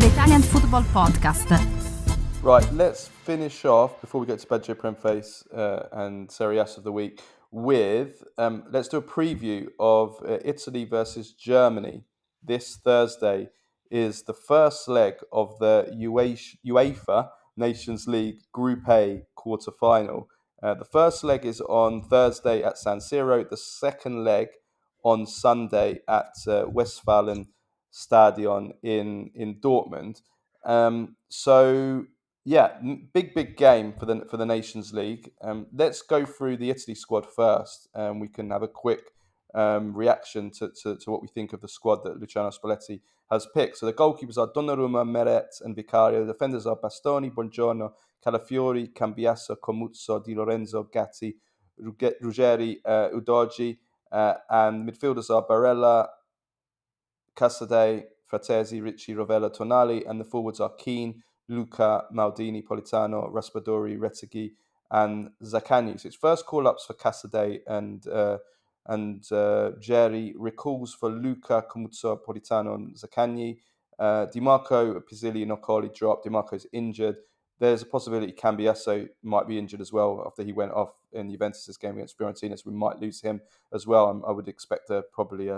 the Italian Football Podcast. Right, let's finish off before we get to Baggio Premface and Serie S of the week with let's do a preview of Italy versus Germany. This Thursday is the first leg of the UEFA Nations League Group A quarter-final. The first leg is on Thursday at San Siro. The second leg on Sunday at Westfalen Stadion in Dortmund. Yeah, big game for the Nations League. Let's go through the Italy squad first, and we can have a quick reaction to what we think of the squad that Luciano Spalletti has picked. So the goalkeepers are Donnarumma, Meret, and Vicario. The defenders are Bastoni, Buongiorno, Calafiori, Cambiasso, Comuzzo, Di Lorenzo, Gatti, Ruggeri, Udogi, and midfielders are Barella, Casadei, Fratesi, Ricci, Rovella, Tonali, and the forwards are Keane, Luca, Maldini, Politano, Raspadori, Retegui, and Zaccagni. So it's first call-ups for Casadei and Jerry, recalls for Luca, Comuzzo, Politano, and Zaccagni. Di Marco, Pizzilli, and Okoli dropped. Di Marco's injured. There's a possibility Cambiasso might be injured as well after he went off in Juventus' game against Fiorentina, so we might lose him as well. I would expect probably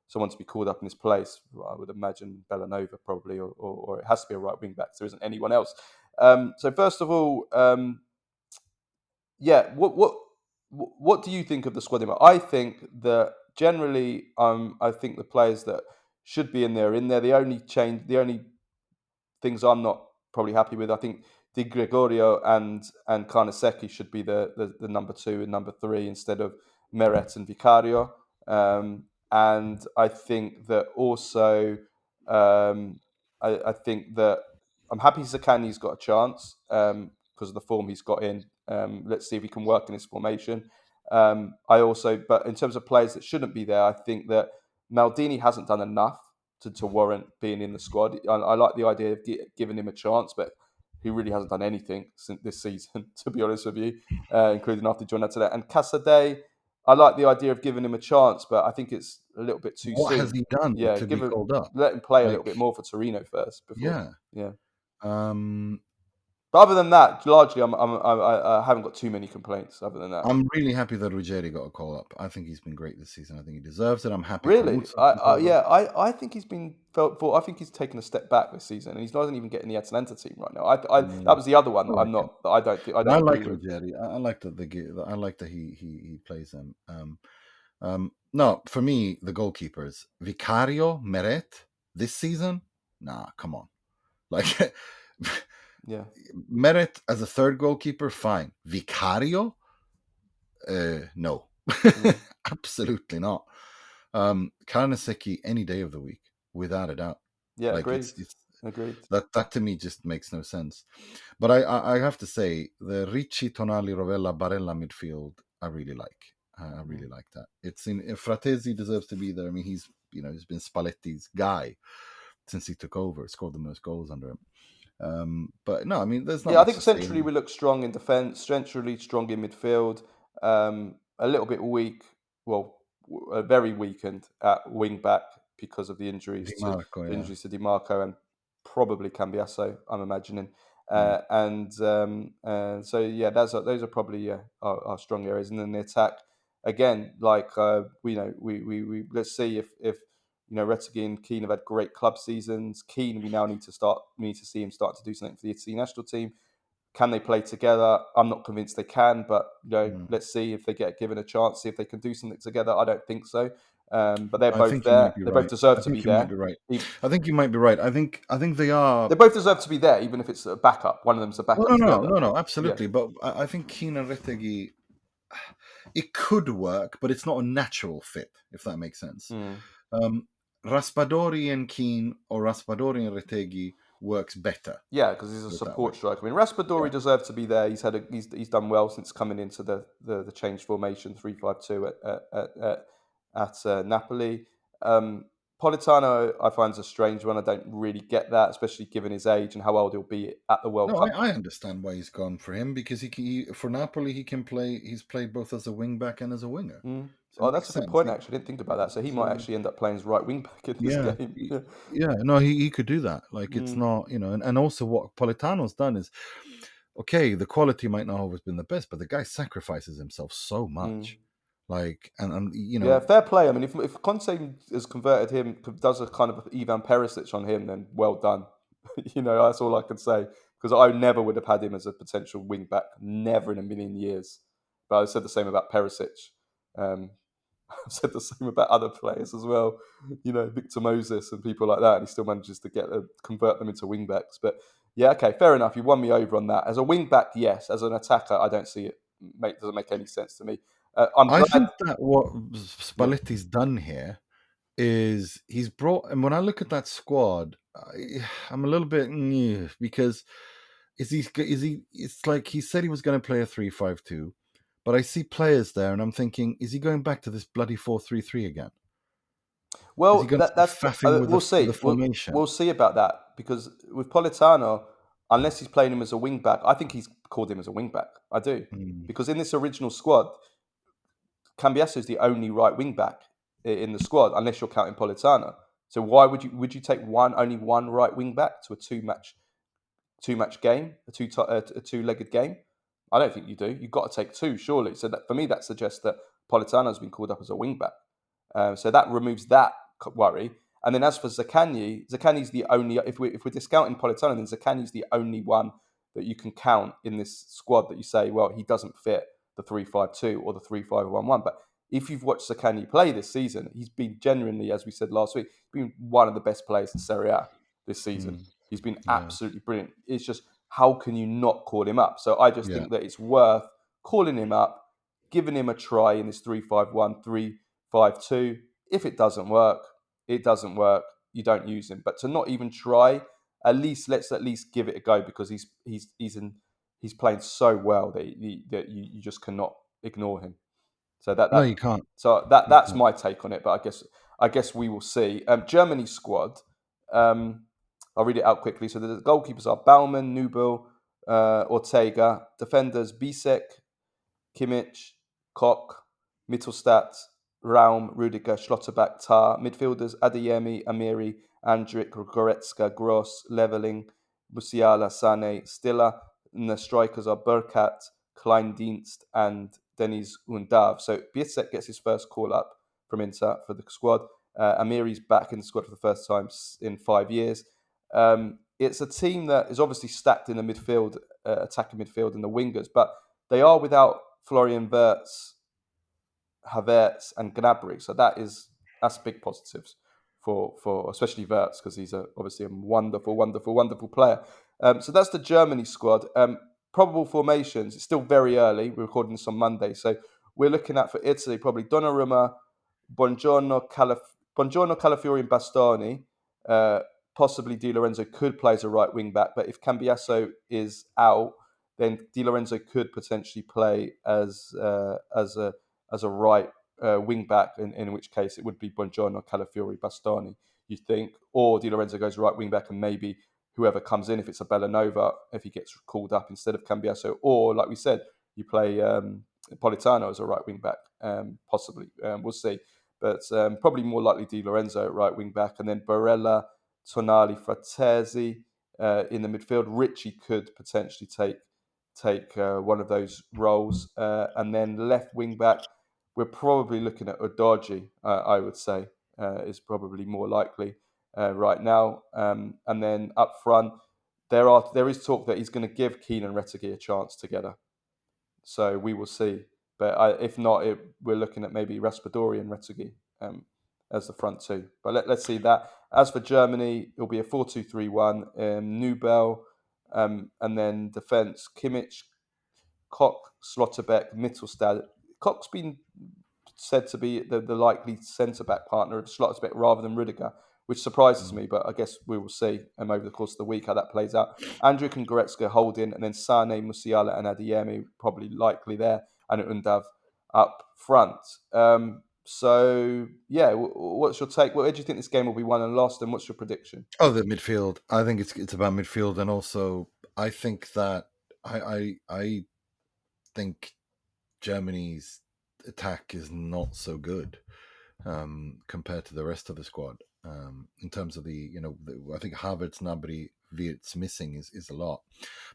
someone to be called up in his place. I would imagine Bellanova probably, or it has to be a right wing back. There isn't anyone else. So first of all, what do you think of the squad? I think that generally, I think the players that should be in there are in there. The only things I'm not probably happy with, I think Di Gregorio and Carnesecchi should be the number 2 and number 3 instead of Meret and Vicario. And I think that also, I think that I'm happy Zaccagni's got a chance because of the form he's got in. Let's see if he can work in his formation. But in terms of players that shouldn't be there, I think that Maldini hasn't done enough to warrant being in the squad. I like the idea of giving him a chance, but he really hasn't done anything since this season, to be honest with you, including after Giornata. And Casadei, I like the idea of giving him a chance, but I think it's a little bit too soon. What has he done to be called up? Let him play a little bit more for Torino first. Before. Yeah. But other than that, largely, I haven't got too many complaints. Other than that, I'm really happy that Ruggeri got a call up. I think he's been great this season. I think he deserves it. I'm happy. Really, I think he's been felt for. I think he's taken a step back this season, and he's not even getting the Atalanta team right now. That was the other one that I'm not. That I don't think. I like Ruggeri. I like that. I like that he plays them. No, for me, the goalkeepers Vicario, Meret this season. Nah, come on, like. Yeah, Meret as a third goalkeeper, fine. Vicario, no, absolutely not. Carnesecchi any day of the week, without a doubt. Yeah, agreed. Agreed. That to me just makes no sense. But I have to say the Ricci, Tonali, Rovella, Barella midfield I really like. I really like that. It's in Fratesi deserves to be there. I mean, he's been Spalletti's guy since he took over. Scored the most goals under him. But no, I mean, there's not. Yeah, I think centrally we look strong in defence, centrally strong in midfield, a little bit weak, very weakened at wing back because of the injuries to Di Marco and probably Cambiasso, I'm imagining. So yeah, those are probably our strong areas. And then the attack again, like we let's see if Retegui and Keane have had great club seasons. Keane, we need to see him start to do something for the Italy national team. Can they play together? I'm not convinced they can, but let's see if they get given a chance, see if they can do something together. I don't think so. But they're both there. They both deserve to be there. I think you might be right. I think they are. They both deserve to be there, even if it's a backup. One of them's a backup. No, absolutely. Yeah. But I think Keane and Retegui, it could work, but it's not a natural fit, if that makes sense. Raspadori and Keane or Raspadori and Retegui works better. Yeah, because he's a support striker. I mean, Raspadori deserves to be there. He's done well since coming into the changed formation 3-5-2 at Napoli. Politano, I find, is a strange one. I don't really get that, especially given his age and how old he'll be at the World Cup. I understand why he's gone for him, because for Napoli he can play. He's played both as a wing back and as a winger. So it that's makes a good sense. point. Actually, I didn't think about that. So he might actually end up playing as right wing back in this Yeah, game. yeah. No, he could do that. Like it's not, and also what Politano's done is, okay, the quality might not have always been the best, but the guy sacrifices himself so much. Like, and Yeah, fair play. I mean, if Conte has converted him, does a kind of Ivan Perisic on him, then well done. That's all I can say. Because I never would have had him as a potential wing back, never in a million years. But I said the same about Perisic. Um, I've said the same about other players as well. Victor Moses and people like that, and he still manages to convert them into wing backs. But yeah, okay, fair enough. You won me over on that. As a wing back, yes. As an attacker, I don't see it. Doesn't make any sense to me. I'm I glad. think that what Yeah. Spalletti's done here is he's brought, and when I look at that squad, I'm a little bit because it's like he said he was going to play a 3-5-2, but I see players there, and I'm thinking, is he going back to this bloody 4-3-3 again? Is he Well, going to start faffing with we'll the see. formation? We'll see about that because with Politano, unless he's playing him as a wing back, I think he's called him as a wing back. I do Mm, because in this original squad, Cambiasso is the only right wing back in the squad, unless you're counting Politano. So why would you take only one right wing back to a two match game, a two-legged game? I don't think you do. You've got to take two, surely. So that, for me, that suggests that Politano's been called up as a wing back. So that removes that worry. And then as for Zaccagni's the only. If we're discounting Politano, then Zaccagni's the only one that you can count in this squad that you say, well, he doesn't fit the 3-5-2 or the 3-5-1-1. But if you've watched Zaccagni play this season, he's been genuinely, as we said last week, been one of the best players in Serie A this season. mm, He's been yeah, absolutely brilliant. It's just, how can you not call him up? So I just yeah. think that it's worth calling him up, giving him a try in this 3-5-1, 3-5-2. If it doesn't work, it doesn't work. You don't use him. But to not even try, let's at least give it a go because he's playing so well that you just cannot ignore him. So No, you can't. You that's can't. my take on it. But I guess we will see. Germany squad. I'll read it out quickly. So the goalkeepers are Baumann, Nubel, Ortega. Defenders Bisek, Kimmich, Koch, Mittelstadt, Raum, Rudiger, Schlotterbeck, Tar. Midfielders Adeyemi, Amiri, Andrik, Goretzka, Gross, Leveling, Musiala, Sane, Stiller. And the strikers are Burkhardt, Kleindienst, and Deniz Undav. So Bisek gets his first call up from Inter for the squad. Amiri's back in the squad for the first time in 5 years. It's a team that is obviously stacked in the midfield, attacking midfield and the wingers, but they are without Florian Wirtz, Havertz, and Gnabry. So that's big positives for especially Wirtz because he's obviously a wonderful, wonderful, wonderful player. So that's the Germany squad. Probable formations. It's still very early. We're recording this on Monday, so we're looking at for Italy probably Donnarumma, Buongiorno, Calafiori, and Bastoni. Possibly Di Lorenzo could play as a right wing back, but if Cambiasso is out, then Di Lorenzo could potentially play as a right wing back, in which case it would be Buongiorno, Calafiori, Bastoni, you think, or Di Lorenzo goes right wing back and maybe whoever comes in, if it's a Bellanova, if he gets called up instead of Cambiasso, or like we said, you play Politano as a right wing back, possibly. We'll see. But probably more likely Di Lorenzo at right wing back, and then Barella, Tonali, Fratesi in the midfield. Ricci could potentially take one of those roles, and then left wing back. We're probably looking at Udogie, I would say, is probably more likely right now. And then up front, there is talk that he's going to give Keane and Retegui a chance together. So we will see. But if not, we're looking at maybe Raspadori and Retegui as the front two. But let's see that. As for Germany, it'll be a 4-2-3-1. Nubel, and then defence, Kimmich, Koch, Slotterbeck, Mittelstadt. Koch's been said to be the likely centre-back partner of Slotterbeck rather than Rudiger, which surprises me, but I guess we will see over the course of the week how that plays out. Andrik and Goretzka holding, and then Sane, Musiala, and Adeyemi probably likely there, and Undav up front. So, yeah, what's your take? Where do you think this game will be won and lost, and what's your prediction? Oh, the midfield. I think it's about midfield, and also I think that I think Germany's attack is not so good compared to the rest of the squad. In terms of I think Havertz, Gnabry, Wirtz missing is a lot.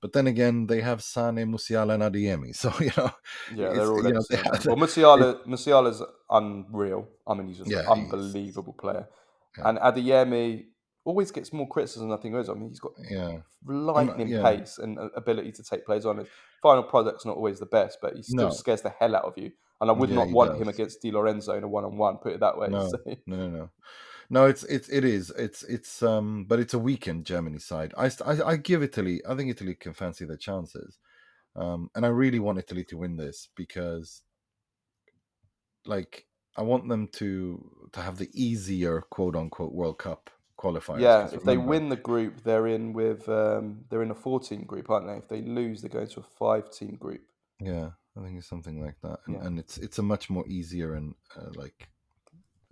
But then again, they have Sane, Musiala, and Adeyemi. So Yeah, it's they're all they excellent. have, Well, it, Musiala's unreal. I mean, he's just an yeah, unbelievable player. yeah, And Adeyemi always gets more criticism than I think he is. I mean, he's got yeah. lightning Yeah, pace and ability to take players on. His final product's not always the best, but he still no, scares the hell out of you. And I would yeah, not he want him does. against Di Lorenzo in a one-on-one. Put it that way. No, So, no, no, no. No, it's but it's a weakened Germany side. I give Italy. I think Italy can fancy their chances, and I really want Italy to win this because, like, I want them to have the easier quote unquote World Cup qualifiers. yeah, Because if they remember, win the group, they're in with they're in a 14 group, aren't they? If they lose, they go into a 5-team group. yeah, I think it's something like that, Yeah. and it's a much more easier and like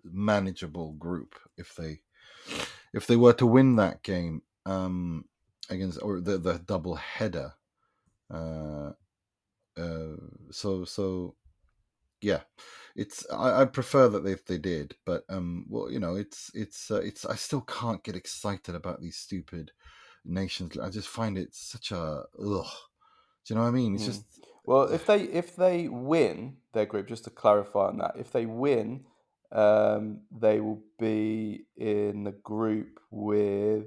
manageable group if they were to win that game against or the double header. Uh, so yeah, I prefer that if they did, but well, it's I still can't get excited about these stupid nations. I just find it such a ugh. Do you know what I mean? It's just Well, if they win their group, just to clarify on that, if they win, they will be in the group with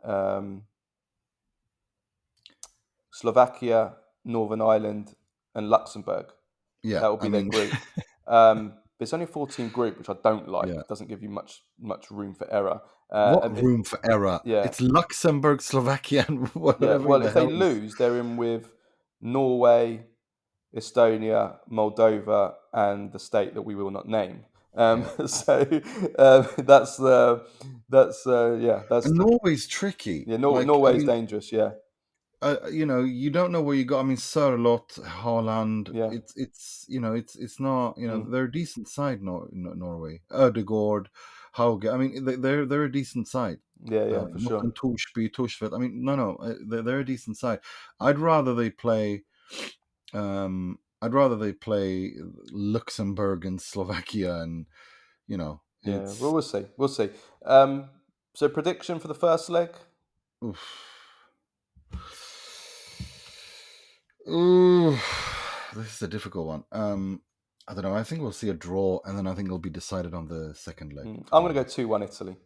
um, Slovakia, Northern Ireland, and Luxembourg. yeah. That will I be their mean, group. But it's only a 14 group, which I don't like. yeah. It doesn't give you much room for error. What And if room for error? yeah, It's Luxembourg, Slovakia, and yeah. whatever Well, the if they hell is. lose, they're in with Norway, Estonia, Moldova, and the state that we will not name. Yeah. So that's And the Norway's tricky. yeah. Like, I Norway is mean, dangerous. Yeah, you don't know where you got. I mean, Sørloth, Haaland. yeah, It's not. mm, They're a decent side. Norway, Ødegaard, Hauge. I mean, they're a decent side. yeah, for sure. Morten Torsby, Torsvedt. I mean, no, they're a decent side. I'd rather they play. I'd rather they play Luxembourg and Slovakia, and Yeah. Well, it's. we'll see. We'll see. So prediction for the first leg. Oof. Ooh, this is a difficult one. I don't know. I think we'll see a draw, and then I think it'll be decided on the second leg. I'm going to go 2-1 Italy.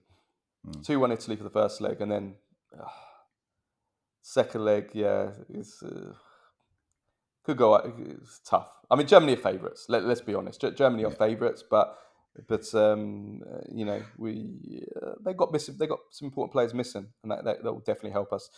Mm. 2-1 Italy for the first leg, and then second leg. Yeah, it's could go. It's tough. I mean, Germany are favourites. Let's be honest. Germany are Yeah. favourites, but we they got missing. They got some important players missing, and that will definitely help us.